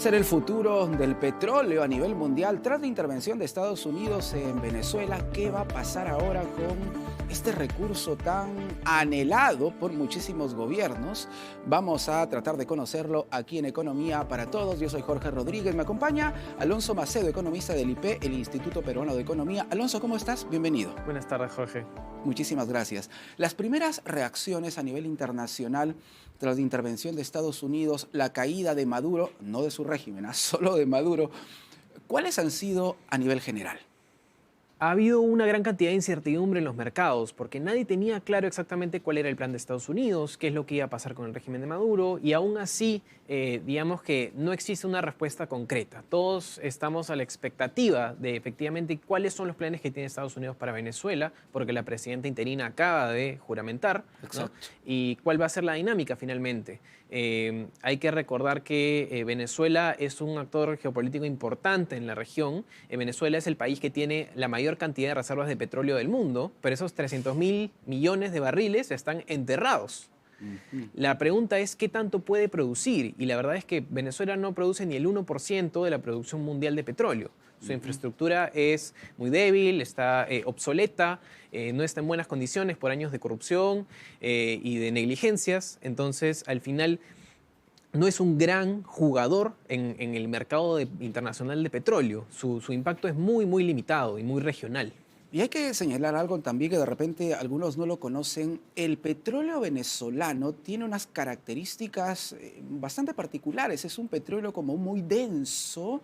ser el futuro del petróleo a nivel mundial tras la intervención de Estados Unidos en Venezuela. ¿Qué va a pasar ahora con este recurso tan anhelado por muchísimos gobiernos? Vamos a tratar de conocerlo aquí en Economía para Todos. Yo soy Jorge Rodríguez. Me acompaña Alonso Macedo, economista del IP, el Instituto Peruano de Economía. Alonso, ¿cómo estás? Bienvenido. Buenas tardes, Jorge. Muchísimas gracias. Las primeras reacciones a nivel internacional tras la intervención de Estados Unidos, la caída de Maduro, no de su régimen, solo de Maduro, ¿cuáles han sido a nivel general? Ha habido una gran cantidad de incertidumbre en los mercados porque nadie tenía claro exactamente cuál era el plan de Estados Unidos, qué es lo que iba a pasar con el régimen de Maduro y aún así, digamos que no existe una respuesta concreta. Todos estamos a la expectativa de efectivamente cuáles son los planes que tiene Estados Unidos para Venezuela, porque la presidenta interina acaba de juramentar, ¿no? Y cuál va a ser la dinámica finalmente. Hay que recordar que Venezuela es un actor geopolítico importante en la región. Venezuela es el país que tiene la mayor cantidad de reservas de petróleo del mundo, pero esos 300.000 millones de barriles están enterrados. La pregunta es qué tanto puede producir, y la verdad es que Venezuela no produce ni el 1% de la producción mundial de petróleo. Su infraestructura es muy débil, está obsoleta, no está en buenas condiciones por años de corrupción y de negligencias. Entonces, al final, no es un gran jugador en el mercado internacional de petróleo. Su impacto es muy, muy limitado y muy regional. Y hay que señalar algo también que de repente algunos no lo conocen. El petróleo venezolano tiene unas características bastante particulares. Es un petróleo como muy denso,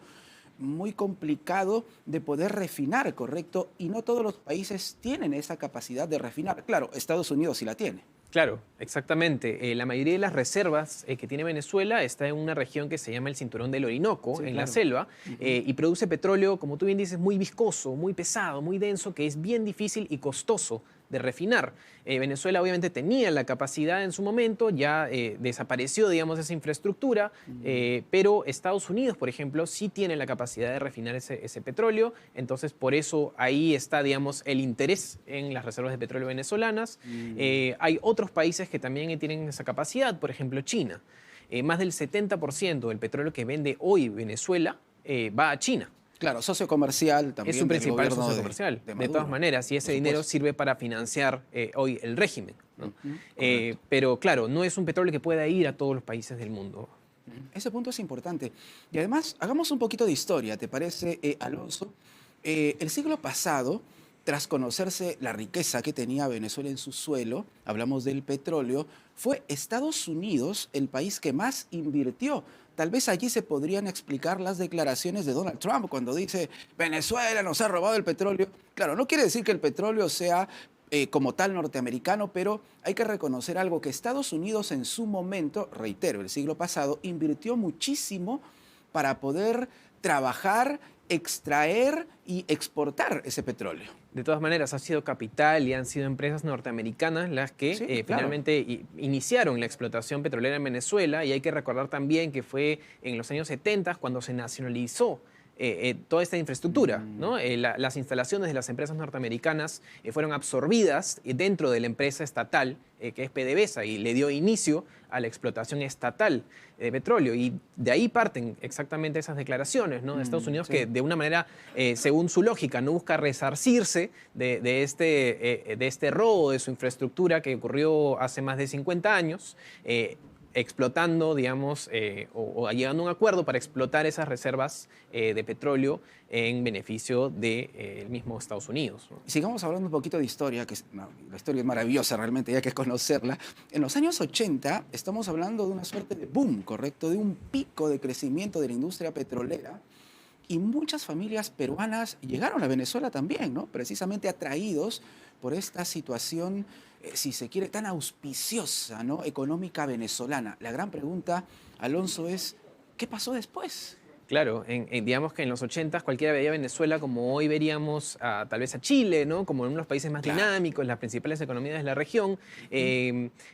muy complicado de poder refinar, ¿correcto? Y no todos los países tienen esa capacidad de refinar. Claro, Estados Unidos sí la tiene. Claro, exactamente. La mayoría de las reservas que tiene Venezuela está en una región que se llama el Cinturón del Orinoco, en la selva, y produce petróleo, como tú bien dices, muy viscoso, muy pesado, muy denso, que es bien difícil y costoso de refinar. Venezuela obviamente tenía la capacidad en su momento, ya desapareció, digamos, esa infraestructura, pero Estados Unidos, por ejemplo, sí tiene la capacidad de refinar ese petróleo, entonces por eso ahí está, digamos, el interés en las reservas de petróleo venezolanas. Hay otros países que también tienen esa capacidad, por ejemplo, China. Más del 70% del petróleo que vende hoy Venezuela va a China. Claro, socio comercial también. Es su principal socio comercial, de todas maneras, y ese dinero sirve para financiar hoy el régimen, ¿no? Pero claro, no es un petróleo que pueda ir a todos los países del mundo. Ese punto es importante. Y además, hagamos un poquito de historia, ¿te parece, Alonso? El siglo pasado, tras conocerse la riqueza que tenía Venezuela en su suelo, hablamos del petróleo, fue Estados Unidos el país que más invirtió. Tal vez allí se podrían explicar las declaraciones de Donald Trump cuando dice Venezuela nos ha robado el petróleo. Claro, no quiere decir que el petróleo sea como tal norteamericano, pero hay que reconocer algo, que Estados Unidos en su momento, reitero, el siglo pasado, invirtió muchísimo para poder trabajar, extraer y exportar ese petróleo. De todas maneras, ha sido capital y han sido empresas norteamericanas las que finalmente iniciaron la explotación petrolera en Venezuela, y hay que recordar también que fue en los años 70 cuando se nacionalizó toda esta infraestructura, ¿no? Las instalaciones de las empresas norteamericanas fueron absorbidas dentro de la empresa estatal que es PDVSA, y le dio inicio a la explotación estatal de petróleo, y de ahí parten exactamente esas declaraciones, ¿no? De Estados Unidos, que de una manera, según su lógica, no busca resarcirse de este robo de su infraestructura que ocurrió hace más de 50 años, explotando, digamos, o llegando a un acuerdo para explotar esas reservas de petróleo en beneficio del mismo Estados Unidos, ¿no? Sigamos hablando un poquito de historia, que la historia es maravillosa realmente, hay que conocerla. En los años 80 estamos hablando de una suerte de boom, ¿correcto? De un pico de crecimiento de la industria petrolera, y muchas familias peruanas llegaron a Venezuela también, ¿no? Precisamente atraídos por esta situación, si se quiere, tan auspiciosa, ¿no? Económica venezolana. La gran pregunta, Alonso, es ¿qué pasó después? Claro, digamos que en los 80 cualquiera veía Venezuela como hoy veríamos tal vez a Chile, ¿no? Como uno de los países más dinámicos, las principales economías de la región,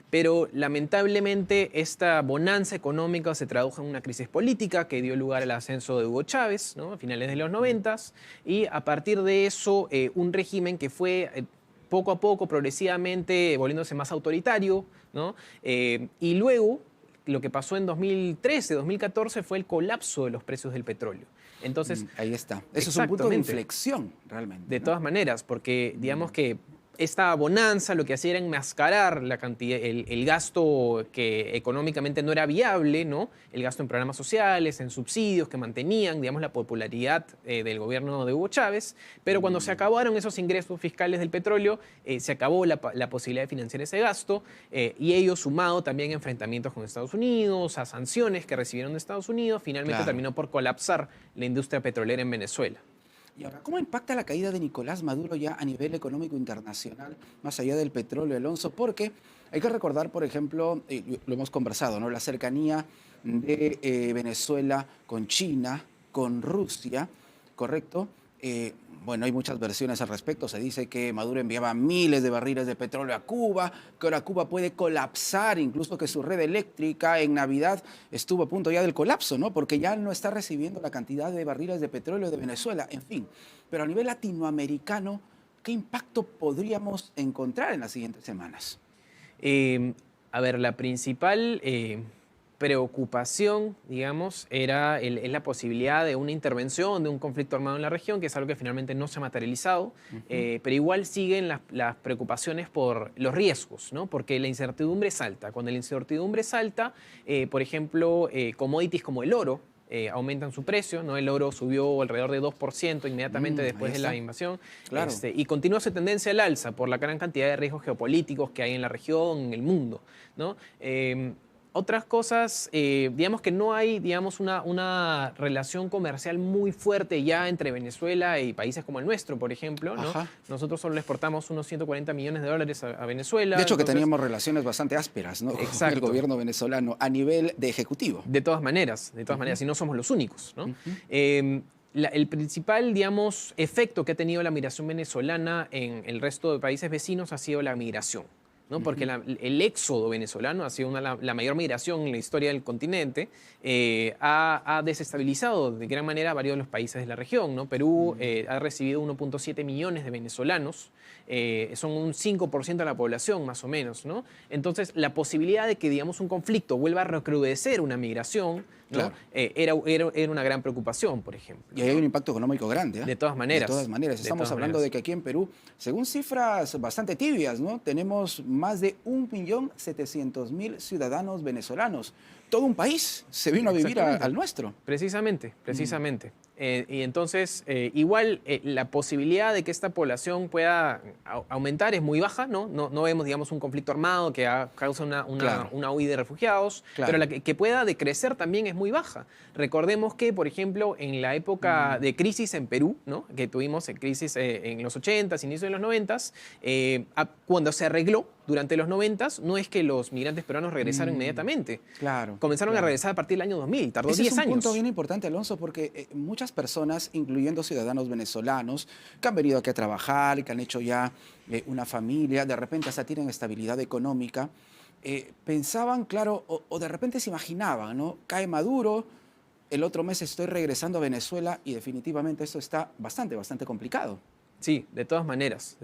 pero lamentablemente esta bonanza económica se tradujo en una crisis política que dio lugar al ascenso de Hugo Chávez, ¿no? A finales de los 90, y a partir de eso un régimen que fue poco a poco, progresivamente, volviéndose más autoritario, ¿no? Y luego lo que pasó en 2013, 2014 fue el colapso de los precios del petróleo. Entonces, ahí está. Eso es un punto de exactamente. inflexión, realmente. De ¿no? todas maneras, porque digamos que esta bonanza lo que hacía era enmascarar la cantidad, el gasto que económicamente no era viable, ¿no? El gasto en programas sociales, en subsidios que mantenían, digamos, la popularidad del gobierno de Hugo Chávez. Pero cuando se acabaron esos ingresos fiscales del petróleo, se acabó la posibilidad de financiar ese gasto y ello sumado también a enfrentamientos con Estados Unidos, a sanciones que recibieron de Estados Unidos, finalmente Claro. terminó por colapsar la industria petrolera en Venezuela. Y ahora, ¿cómo impacta la caída de Nicolás Maduro ya a nivel económico internacional, más allá del petróleo, Alonso? Porque hay que recordar, por ejemplo, lo hemos conversado, ¿no? La cercanía de Venezuela con China, con Rusia, ¿correcto? Bueno, hay muchas versiones al respecto. Se dice que Maduro enviaba miles de barriles de petróleo a Cuba, que ahora Cuba puede colapsar, incluso que su red eléctrica en Navidad estuvo a punto ya del colapso, ¿no? Porque ya no está recibiendo la cantidad de barriles de petróleo de Venezuela, en fin. Pero a nivel latinoamericano, ¿qué impacto podríamos encontrar en las siguientes semanas? A ver, la principal preocupación, digamos, es la posibilidad de una intervención, de un conflicto armado en la región, que es algo que finalmente no se ha materializado, pero igual siguen las preocupaciones por los riesgos, ¿no? Porque la incertidumbre salta. Cuando la incertidumbre salta, por ejemplo, commodities como el oro, aumentan su precio, ¿no? El oro subió alrededor de 2% inmediatamente después Ahí de la está. invasión. Claro. Y continúa su tendencia al alza por la gran cantidad de riesgos geopolíticos que hay en la región, en el mundo, ¿no? Otras cosas, digamos que no hay, digamos, una relación comercial muy fuerte ya entre Venezuela y países como el nuestro, por ejemplo, ¿no? Ajá. Nosotros solo le exportamos unos 140 millones de dólares a Venezuela. De hecho, que entonces, teníamos relaciones bastante ásperas, ¿no? Con el exacto. gobierno venezolano a nivel de ejecutivo. De todas maneras, y no somos los únicos, ¿no? El principal, digamos, efecto que ha tenido la migración venezolana en el resto de países vecinos ha sido la migración, ¿no? Porque el éxodo venezolano ha sido la mayor migración en la historia del continente, ha desestabilizado de gran manera a varios de los países de la región, ¿no? Perú ha recibido 1.7 millones de venezolanos, son un 5% de la población más o menos, ¿no? Entonces, la posibilidad de que, digamos, un conflicto vuelva a recrudecer una migración, ¿no? Claro. Era una gran preocupación, por ejemplo. Y ahí hay un impacto económico grande, ¿eh? De todas maneras. De todas maneras. De Estamos todas hablando maneras. de que aquí en Perú, según cifras bastante tibias, ¿no? Tenemos más de 1.700.000 ciudadanos venezolanos. Todo un país se vino a vivir Exactamente. al nuestro. Precisamente. Y entonces, igual, la posibilidad de que esta población pueda aumentar es muy baja, ¿no? No vemos, digamos, un conflicto armado que causa Claro. una huida de refugiados, Claro. pero la que pueda decrecer también es muy baja. Recordemos que, por ejemplo, en la época de crisis en Perú, ¿no? Que tuvimos crisis en los 80s, inicio de los 90s, cuando se arregló durante los 90s, no es que los migrantes peruanos regresaron inmediatamente. Claro. Comenzaron claro. a regresar a partir del año 2000, tardó Ese 10 es un años. punto bien importante, Alonso, porque muchas personas, incluyendo ciudadanos venezolanos, que han venido aquí a trabajar, que han hecho ya una familia, de repente hasta tienen estabilidad económica, pensaban, claro, o de repente se imaginaban, ¿no? Cae Maduro, el otro mes estoy regresando a Venezuela y definitivamente esto está bastante complicado. Sí, de todas maneras,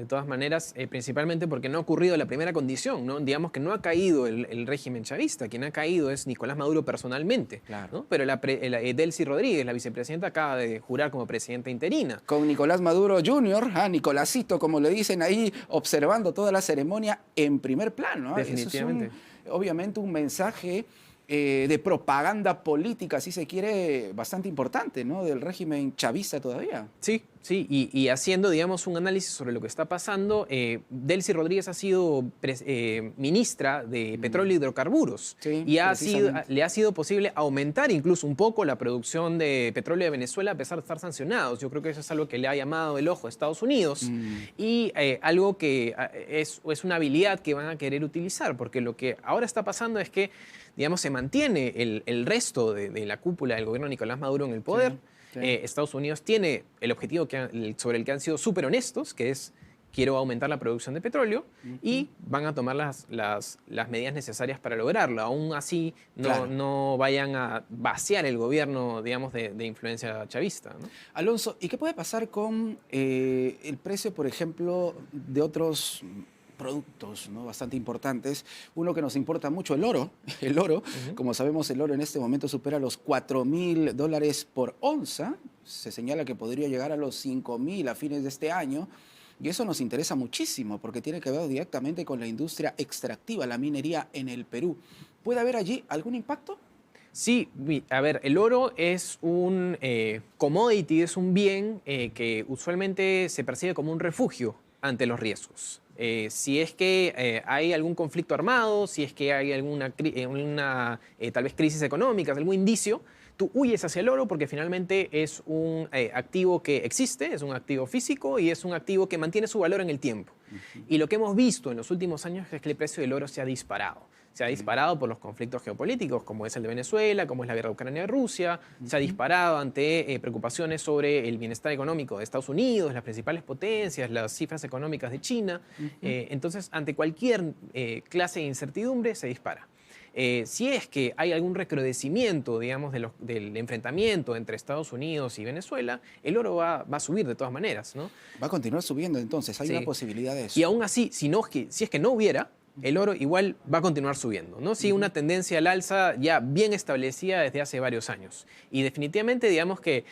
principalmente porque no ha ocurrido la primera condición, ¿no? Digamos que no ha caído el régimen chavista, quien ha caído es Nicolás Maduro personalmente, Claro. ¿no? Pero Delcy Rodríguez, la vicepresidenta, acaba de jurar como presidenta interina. Con Nicolás Maduro Jr., Nicolásito, como le dicen ahí, observando toda la ceremonia en primer plano. Definitivamente. Eso es obviamente un mensaje de propaganda política, si se quiere, bastante importante, ¿no? Del régimen chavista todavía. Sí, y haciendo, digamos, un análisis sobre lo que está pasando, Delcy Rodríguez ha sido ministra de Petróleo y Hidrocarburos Sí, y precisamente. le ha sido posible aumentar incluso un poco la producción de petróleo de Venezuela a pesar de estar sancionados. Yo creo que eso es algo que le ha llamado el ojo a Estados Unidos y algo que es una habilidad que van a querer utilizar, porque lo que ahora está pasando es que, digamos, se mantiene el resto de la cúpula del gobierno de Nicolás Maduro en el poder. Sí. Estados Unidos tiene el objetivo sobre el que han sido súper honestos, que es quiero aumentar la producción de petróleo y van a tomar las medidas necesarias para lograrlo. Aún así, Claro. no vayan a vaciar el gobierno, digamos, de influencia chavista, ¿no? Alonso, ¿y qué puede pasar con el precio, por ejemplo, de otros productos, ¿no?, bastante importantes. Uno que nos importa mucho, el oro. El oro, como sabemos, el oro en este momento supera los $4.000 por onza. Se señala que podría llegar a los 5.000 a fines de este año. Y eso nos interesa muchísimo porque tiene que ver directamente con la industria extractiva, la minería en el Perú. ¿Puede haber allí algún impacto? Sí, a ver, el oro es un commodity, es un bien que usualmente se percibe como un refugio ante los riesgos. Si es que hay algún conflicto armado, si es que hay alguna tal vez crisis económica, algún indicio, tú huyes hacia el oro porque finalmente es un activo que existe, es un activo físico y es un activo que mantiene su valor en el tiempo. Y lo que hemos visto en los últimos años es que el precio del oro se ha disparado. Se ha disparado por los conflictos geopolíticos, como es el de Venezuela, como es la guerra Ucrania-Rusia. Se ha disparado ante preocupaciones sobre el bienestar económico de Estados Unidos, las principales potencias, las cifras económicas de China. Entonces, ante cualquier clase de incertidumbre, se dispara. Si es que hay algún recrudecimiento, digamos, del enfrentamiento entre Estados Unidos y Venezuela, el oro va a subir de todas maneras, ¿no? Va a continuar subiendo, entonces, hay una posibilidad de eso. Y aún así, si es que no hubiera, el oro igual va a continuar subiendo, ¿no? Sí, una tendencia al alza ya bien establecida desde hace varios años. Y definitivamente, digamos que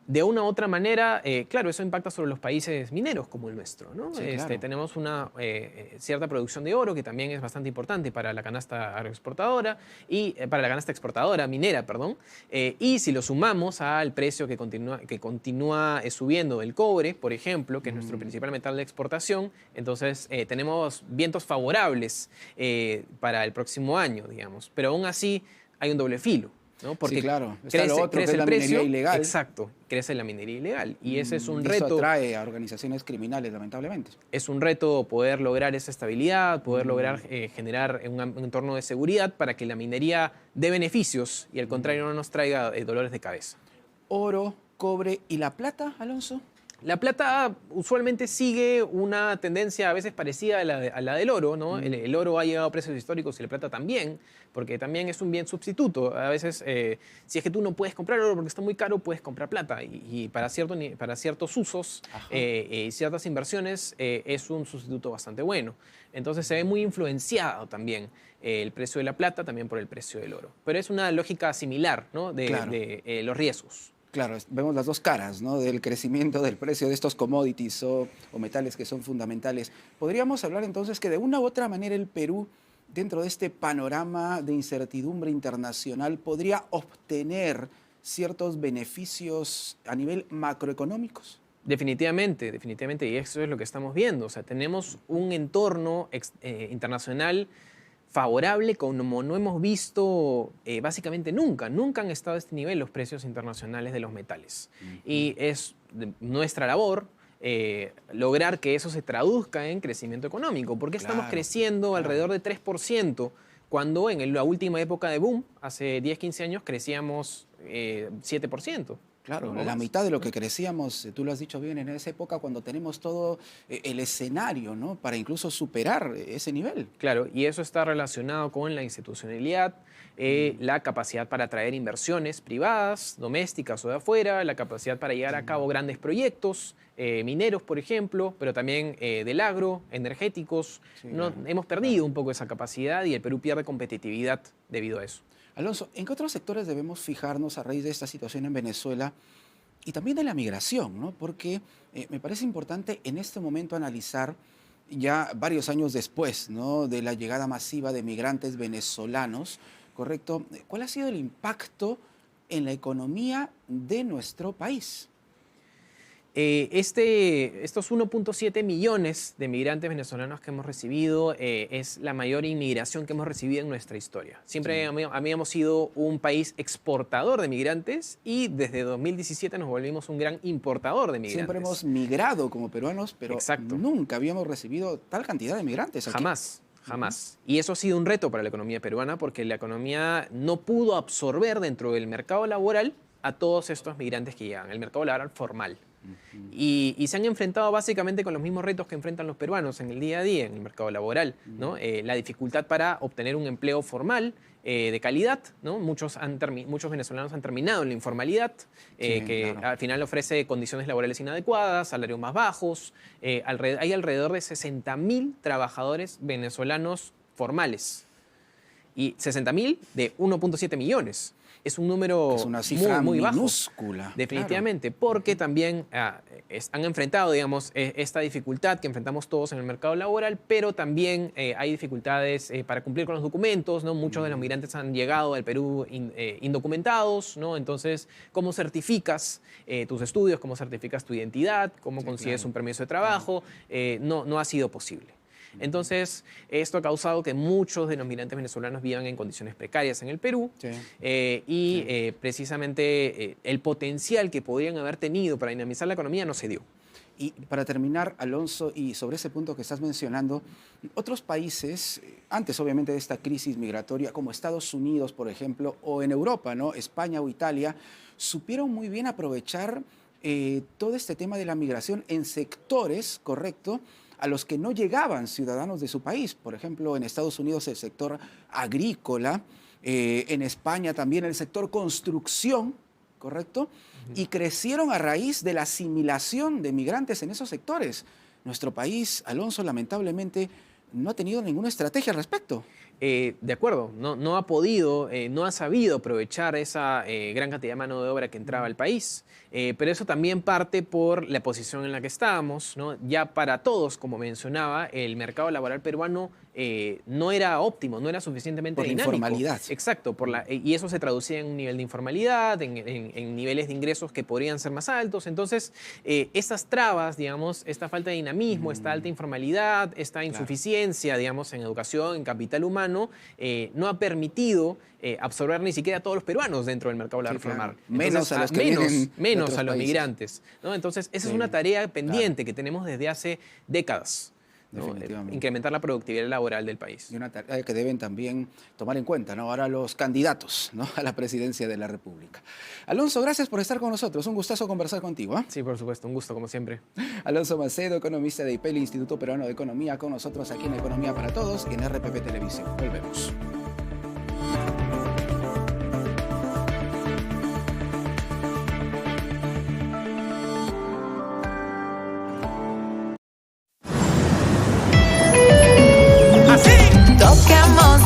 de una u otra manera, claro, eso impacta sobre los países mineros como el nuestro, ¿no? Sí, claro. Tenemos una cierta producción de oro que también es bastante importante para la canasta agroexportadora y para la canasta exportadora minera, perdón. Y si lo sumamos al precio que continúa subiendo del cobre, por ejemplo, que es nuestro principal metal de exportación, entonces tenemos vientos favorables para el próximo año, digamos. Pero aún así hay un doble filo, ¿no? Porque sí, claro. Está lo otro, que es la minería ilegal. Exacto, crece la minería ilegal. Y ese es un Eso reto. atrae a organizaciones criminales, lamentablemente. Es un reto poder lograr esa estabilidad, poder lograr generar un entorno de seguridad para que la minería dé beneficios y al contrario no nos traiga dolores de cabeza. Oro, cobre y la plata, Alonso. La plata usualmente sigue una tendencia a veces parecida a la del oro, ¿no? El oro ha llegado a precios históricos y la plata también, porque también es un bien sustituto. A veces, si es que tú no puedes comprar oro porque está muy caro, puedes comprar plata. Y para ciertos usos y ciertas inversiones es un sustituto bastante bueno. Entonces se ve muy influenciado también el precio de la plata, también por el precio del oro. Pero es una lógica similar, ¿no? de los riesgos. Claro, vemos las dos caras, ¿no?, del crecimiento del precio de estos commodities o metales que son fundamentales. Podríamos hablar entonces que de una u otra manera el Perú, dentro de este panorama de incertidumbre internacional, podría obtener ciertos beneficios a nivel macroeconómicos. Definitivamente, definitivamente, y eso es lo que estamos viendo. O sea, tenemos un entorno internacional favorable como no hemos visto básicamente nunca. Nunca han estado a este nivel los precios internacionales de los metales. Y es nuestra labor lograr que eso se traduzca en crecimiento económico. ¿Por qué estamos creciendo alrededor de 3%? Cuando en la última época de boom, hace 10, 15 años, crecíamos 7%. Claro, ¿no? la mitad de lo que crecíamos, tú lo has dicho bien, en esa época cuando tenemos todo el escenario, ¿no?, para incluso superar ese nivel. Claro, y eso está relacionado con la institucionalidad, la capacidad para atraer inversiones privadas, domésticas o de afuera, la capacidad para llevar a cabo grandes proyectos, mineros, por ejemplo, pero también del agro, energéticos. Sí, No, claro, hemos perdido un poco esa capacidad y el Perú pierde competitividad debido a eso. Alonso, ¿en qué otros sectores debemos fijarnos a raíz de esta situación en Venezuela y también de la migración, ¿no? Porque me parece importante en este momento analizar, ya varios años después, ¿no?, de la llegada masiva de migrantes venezolanos, ¿correcto? ¿Cuál ha sido el impacto en la economía de nuestro país? Estos 1.7 millones de migrantes venezolanos que hemos recibido es la mayor inmigración que hemos recibido en nuestra historia. Siempre habíamos sido un país exportador de migrantes y desde 2017 nos volvimos un gran importador de migrantes. Siempre hemos migrado como peruanos, pero nunca habíamos recibido tal cantidad de migrantes aquí. Jamás. Jamás. Y eso ha sido un reto para la economía peruana porque la economía no pudo absorber dentro del mercado laboral a todos estos migrantes que llegan, el mercado laboral formal. Y se han enfrentado básicamente con los mismos retos que enfrentan los peruanos en el día a día, en el mercado laboral, ¿no? La dificultad para obtener un empleo formal de calidad, ¿no? Muchos venezolanos han terminado en la informalidad, que claro. al final ofrece condiciones laborales inadecuadas, salarios más bajos. Hay alrededor de 60.000 trabajadores venezolanos formales y 60.000 de 1.7 millones. Es un número Es una cifra muy bajo. minúscula. Definitivamente, porque también han enfrentado, digamos, esta dificultad que enfrentamos todos en el mercado laboral, pero también hay dificultades para cumplir con los documentos, ¿no? Muchos de los migrantes han llegado al Perú indocumentados, ¿no? Entonces, ¿cómo certificas tus estudios? ¿Cómo certificas tu identidad? ¿Cómo consigues un permiso de trabajo? No ha sido posible. Entonces, esto ha causado que muchos de los migrantes venezolanos vivan en condiciones precarias en el Perú precisamente el potencial que podrían haber tenido para dinamizar la economía no se dio. Y para terminar, Alonso, y sobre ese punto que estás mencionando, otros países, antes obviamente de esta crisis migratoria, como Estados Unidos, por ejemplo, o en Europa, ¿no? España o Italia, supieron muy bien aprovechar todo este tema de la migración en sectores, correcto, a los que no llegaban ciudadanos de su país. Por ejemplo, en Estados Unidos el sector agrícola, en España también el sector construcción, ¿correcto? Y crecieron a raíz de la asimilación de migrantes en esos sectores. Nuestro país, Alonso, lamentablemente no ha tenido ninguna estrategia al respecto. De acuerdo, no ha podido, no ha sabido aprovechar esa gran cantidad de mano de obra que entraba al país. Pero eso también parte por la posición en la que estábamos, ¿no? Ya para todos, como mencionaba, el mercado laboral peruano no era óptimo, no era suficientemente dinámico. Por la informalidad. Exacto, y eso se traducía en un nivel de informalidad, en niveles de ingresos que podrían ser más altos. Entonces, estas trabas, digamos, esta falta de dinamismo, esta alta informalidad, esta insuficiencia, digamos, en educación, en capital humano, no ha permitido absorber ni siquiera a todos los peruanos dentro del mercado laboral formal. Menos a los que vienen menos a los países. migrantes, ¿no? Entonces, esa es una tarea pendiente que tenemos desde hace décadas, ¿no? Definitivamente. Incrementar la productividad laboral del país. Y una tarea que deben también tomar en cuenta, ¿no? Ahora los candidatos, ¿no? A la presidencia de la República. Alonso, gracias por estar con nosotros. Un gustazo conversar contigo. Sí, por supuesto, un gusto como siempre. Alonso Macedo, economista de IPEL, Instituto Peruano de Economía, con nosotros aquí en Economía para Todos y en RPP Televisión. Volvemos.